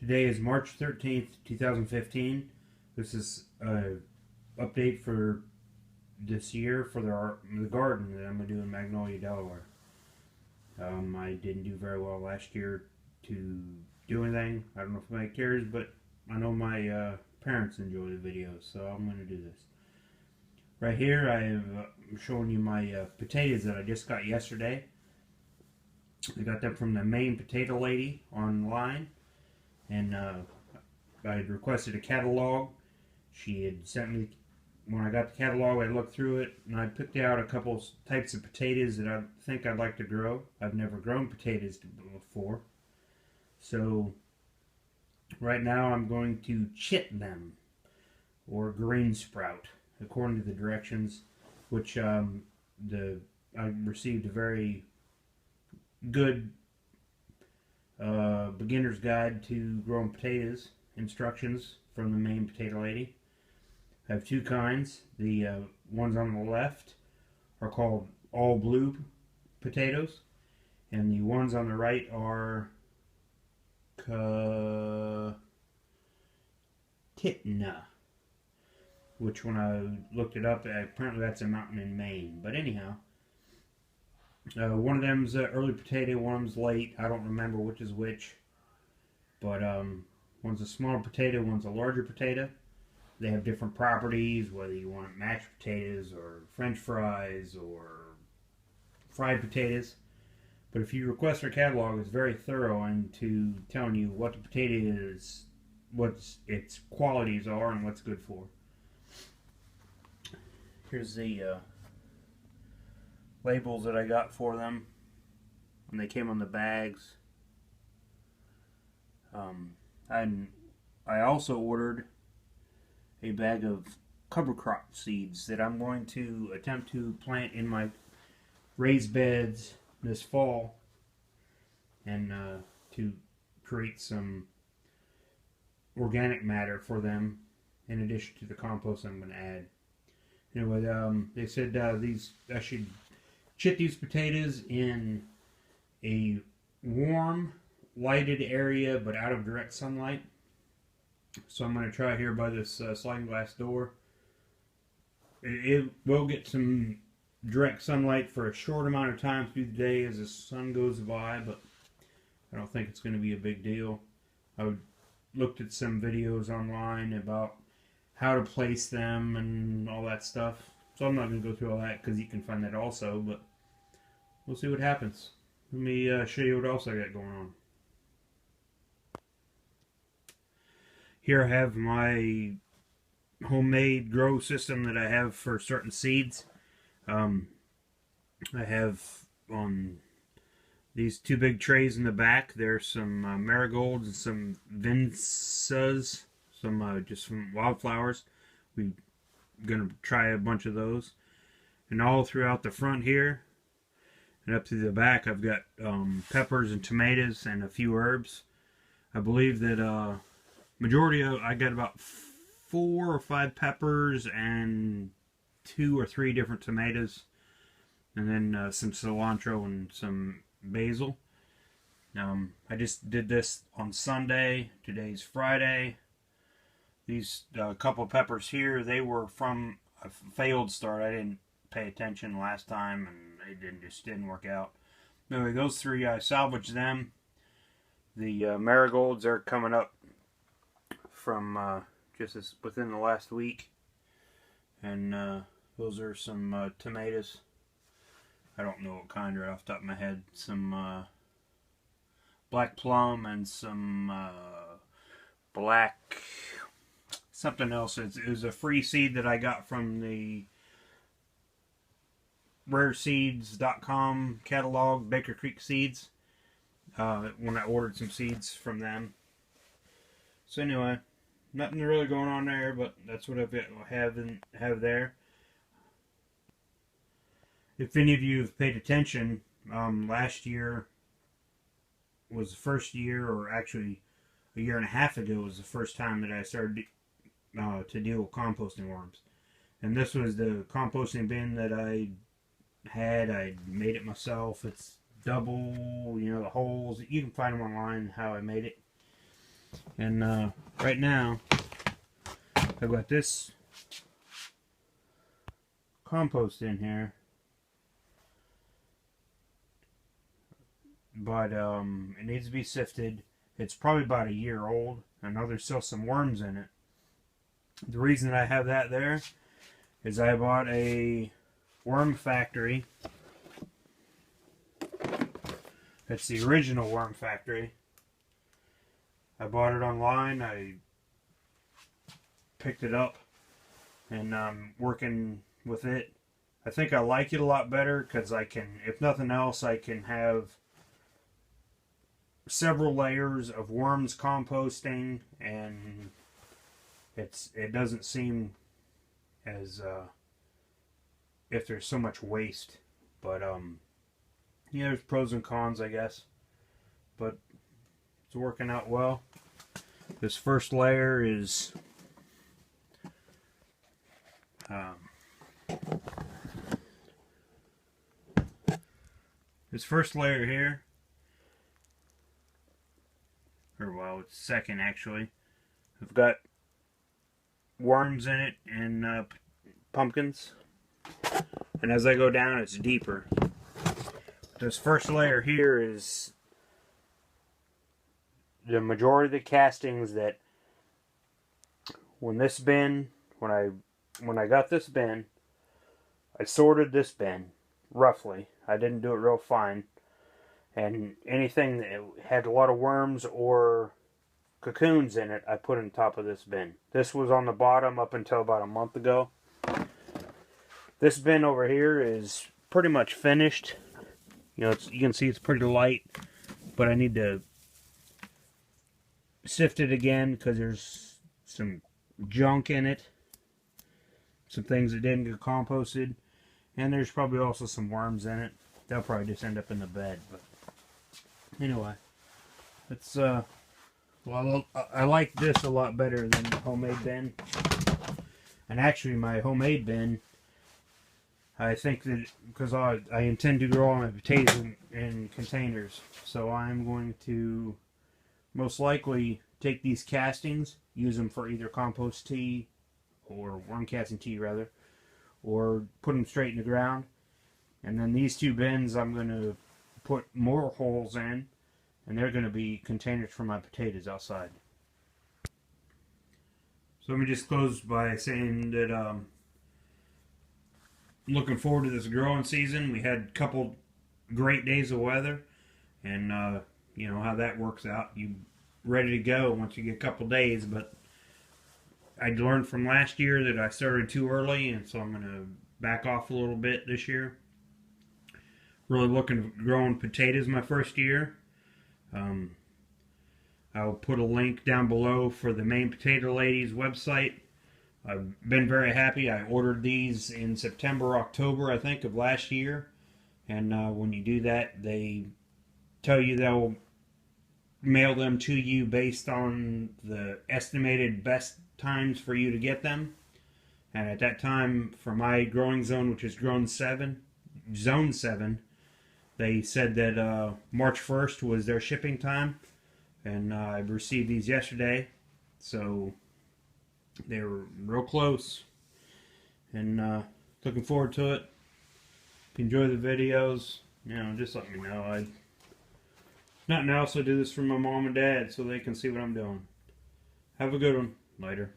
Today is March 13th, 2015. This is an update for this year for the garden that I'm going to do in Magnolia, Delaware. I didn't do very well last year to do anything. I don't know if anybody cares, but I know my parents enjoy the videos, so I'm going to do this. Right here, I'm showing you my potatoes that I just got yesterday. I got them from the Maine Potato Lady online, and I had requested a catalog. She had sent me, when I got the catalog, I looked through it, and I picked out a couple types of potatoes that I think I'd like to grow. I've never grown potatoes before. So, right now I'm going to chit them, or green sprout, according to the directions, which I received a very good beginner's guide to growing potatoes instructions from the Maine Potato Lady. I have two kinds. The ones on the left are called all blue potatoes, and the ones on the right are Titna, which when I looked it up, apparently that's a mountain in Maine. But anyhow, one of them's early potato, one of them's late. I don't remember which is which. But one's a smaller potato, one's a larger potato. They have different properties, whether you want mashed potatoes or French fries or fried potatoes. But if you request our catalog, it's very thorough into telling you what the potato is, what its qualities are, and what's good for. Here's the labels that I got for them, and they came on the bags. I also ordered a bag of cover crop seeds that I'm going to attempt to plant in my raised beds this fall, and to create some organic matter for them in addition to the compost I'm going to add. Anyway, they said I should chit these potatoes in a warm, lighted area, but out of direct sunlight. So I'm going to try here by this sliding glass door. It will get some direct sunlight for a short amount of time through the day as the sun goes by, but I don't think it's going to be a big deal. I looked at some videos online about how to place them and all that stuff. So I'm not going to go through all that because you can find that also, but we'll see what happens. Let me show you what else I got going on. Here I have my homemade grow system that I have for certain seeds. I have on these two big trays in the back, there's some marigolds and some vincas, just some wildflowers. We're going to try a bunch of those. And all throughout the front here and up to the back, I've got peppers and tomatoes and a few herbs. I believe that majority of, I got about 4 or 5 peppers and 2 or 3 different tomatoes, and then some cilantro and some basil. I just did this on Sunday. Today's Friday. These couple of peppers here, they were from a failed start. I didn't pay attention last time, and it just didn't work out. Anyway, those 3, I salvaged them. The marigolds are coming up from just within the last week, and those are some tomatoes. I don't know what kind right off the top of my head. Some black plum and some black something else. It was a free seed that I got from the rareseeds.com catalog, Baker Creek Seeds, when I ordered some seeds from them. So anyway, nothing really going on there, but that's what I have there. If any of you have paid attention, last year was the first year, or actually a year and a half ago was the first time that I started to deal with composting worms. And this was the composting bin that I had. I made it myself. It's double, the holes. You can find them online how I made it. And right now, I've got this compost in here, but it needs to be sifted. It's probably about a year old. I know there's still some worms in it. The reason that I have that there is I bought a worm factory. It's the original worm factory. I bought it online. I picked it up and I'm working with it. I think I like it a lot better because I can, if nothing else, I can have several layers of worms composting, and it doesn't seem as if there's so much waste. But yeah, there's pros and cons, I guess, but it's working out well. This first layer is this first layer here, or well, it's second actually. I've got worms in it and pumpkins, and as I go down, it's deeper. This first layer here is the majority of the castings that when I got this bin, I sorted this bin roughly. I didn't do it real fine. And anything that had a lot of worms or cocoons in it, I put on top of this bin. This was on the bottom up until about a month ago. This bin over here is pretty much finished. You know, you can see it's pretty light, but I need to sift it again because there's some junk in it. Some things that didn't get composted. And there's probably also some worms in it. They'll probably just end up in the bed. But anyway, it's well, I like this a lot better than the homemade bin. And actually, my homemade bin, I think that because I intend to grow all my potatoes in containers, so I'm going to most likely take these castings, use them for either compost tea or worm casting tea rather, or put them straight in the ground. And then these two bins I'm going to put more holes in, and they're going to be containers for my potatoes outside. So let me just close by saying that looking forward to this growing season. We had a couple great days of weather, and you know how that works out. You ready to go once you get a couple days, but I learned from last year that I started too early, and so I'm going to back off a little bit this year. Really looking at growing potatoes my first year. I'll put a link down below for the Maine Potato Ladies website. I've been very happy. I ordered these in September, October, I think, of last year. And when you do that, they tell you they'll mail them to you based on the estimated best times for you to get them. And at that time, for my growing zone, which is Zone 7, they said that March 1st was their shipping time. And I received these yesterday. So they were real close. And looking forward to it. If you enjoy the videos, you know, just let me know. Nothing else, I do this for my mom and dad so they can see what I'm doing. Have a good one. Later.